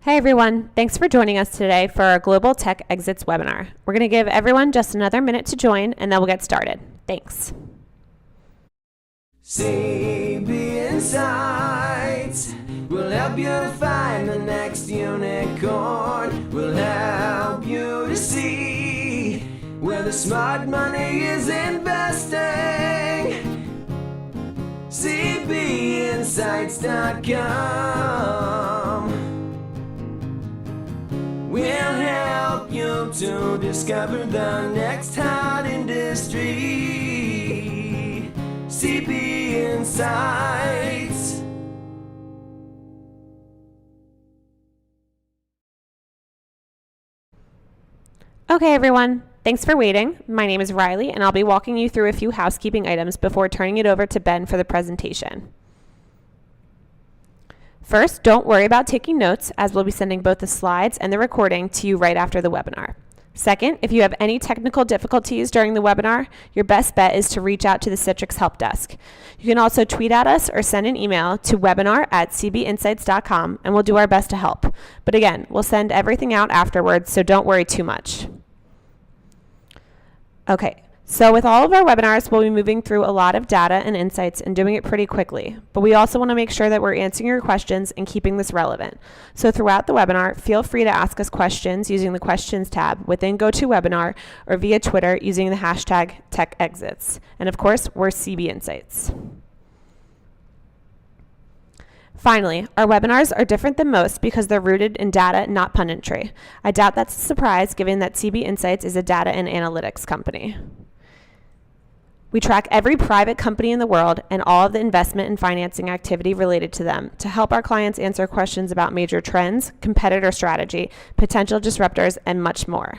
Hey everyone, thanks for joining us today for our Global Tech Exits webinar. We're going to give everyone just another minute to join and then we'll get started. Thanks. CB Insights will help you to find the next unicorn. Will help you to see where the smart money is investing. CBinsights.com will help you to discover the next hot industry. CB Insights. Okay everyone, thanks for waiting. My name is Riley and I'll be walking you through a few housekeeping items before turning it over to Ben for the presentation. First, don't worry about taking notes as we'll be sending both the slides and the recording to you right after the webinar. Second, if you have any technical difficulties during the webinar, your best bet is to reach out to the Citrix Help Desk. You can also tweet at us or send an email to webinar@cbinsights.com and we'll do our best to help. But again, we'll send everything out afterwards, so don't worry too much. Okay, so with all of our webinars, we'll be moving through a lot of data and insights and doing it pretty quickly. But we also want to make sure that we're answering your questions and keeping this relevant. So throughout the webinar, feel free to ask us questions using the Questions tab within GoToWebinar or via Twitter using the hashtag TechExits. And of course, we're CB Insights. Finally, our webinars are different than most because they're rooted in data, not punditry. I doubt that's a surprise given that CB Insights is a data and analytics company. We track every private company in the world and all of the investment and financing activity related to them to help our clients answer questions about major trends, competitor strategy, potential disruptors, and much more.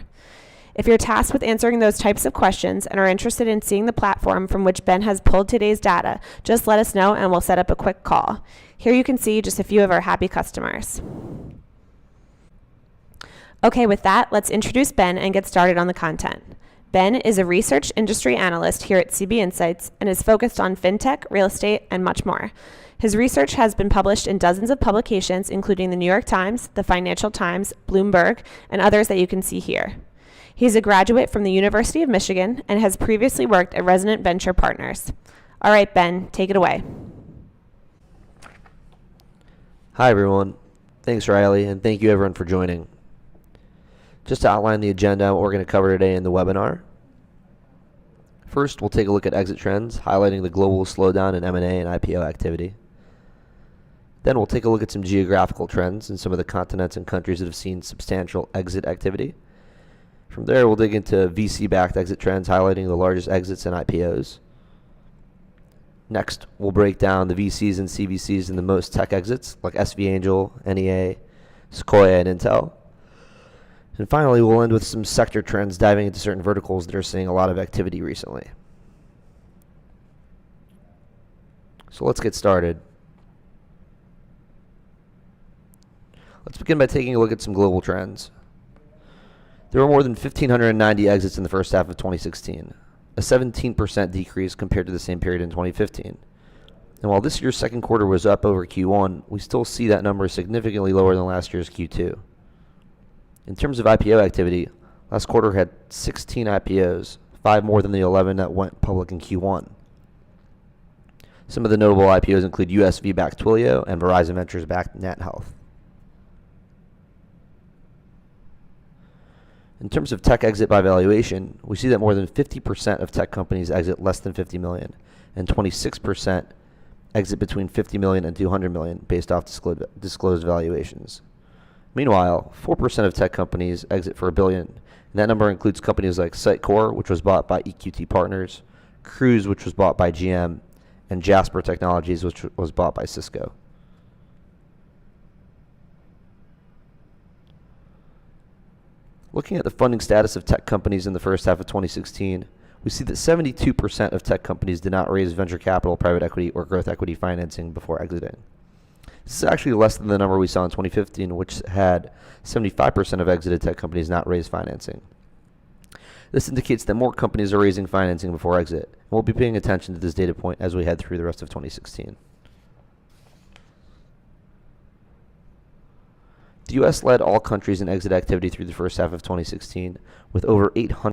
If you're tasked with answering those types of questions and are interested in seeing the platform from which Ben has pulled today's data, just let us know and we'll set up a quick call. Here you can see just a few of our happy customers. Okay, with that, let's introduce Ben and get started on the content. Ben is a research industry analyst here at CB Insights and is focused on fintech, real estate, and much more. His research has been published in dozens of publications, including the New York Times, the Financial Times, Bloomberg, and others that you can see here. He's a graduate from the University of Michigan and has previously worked at Resonant Venture Partners. All right, Ben, take it away. Hi, everyone. Thanks, Riley, and thank you, everyone, for joining. Just to outline the agenda and what we're going to cover today in the webinar. First, we'll take a look at exit trends, highlighting the global slowdown in M&A and IPO activity. Then we'll take a look at some geographical trends in some of the continents and countries that have seen substantial exit activity. From there, we'll dig into VC-backed exit trends, highlighting the largest exits and IPOs. Next, we'll break down the VCs and CVCs in the most tech exits, like SV Angel, NEA, Sequoia, and Intel. And finally, we'll end with some sector trends, diving into certain verticals that are seeing a lot of activity recently. So let's get started. Let's begin by taking a look at some global trends. There were more than 1,590 exits in the first half of 2016, a 17% decrease compared to the same period in 2015. And while this year's second quarter was up over Q1, we still see that number significantly lower than last year's Q2. In terms of IPO activity, last quarter had 16 IPOs, 5 more than the 11 that went public in Q1. Some of the notable IPOs include USV-backed Twilio and Verizon Ventures-backed NatHealth. In terms of tech exit by valuation, we see that more than 50% of tech companies exit less than $50 million, and 26% exit between $50 million and $200 million based off disclosed valuations. Meanwhile, 4% of tech companies exit for $1 billion, and that number includes companies like Sitecore, which was bought by EQT Partners, Cruise, which was bought by GM, and Jasper Technologies, which was bought by Cisco. Looking at the funding status of tech companies in the first half of 2016, we see that 72% of tech companies did not raise venture capital, private equity, or growth equity financing before exiting. This is actually less than the number we saw in 2015, which had 75% of exited tech companies not raise financing. This indicates that more companies are raising financing before exit, and we'll be paying attention to this data point as we head through the rest of 2016. The U.S. led all countries in exit activity through the first half of 2016, with over 800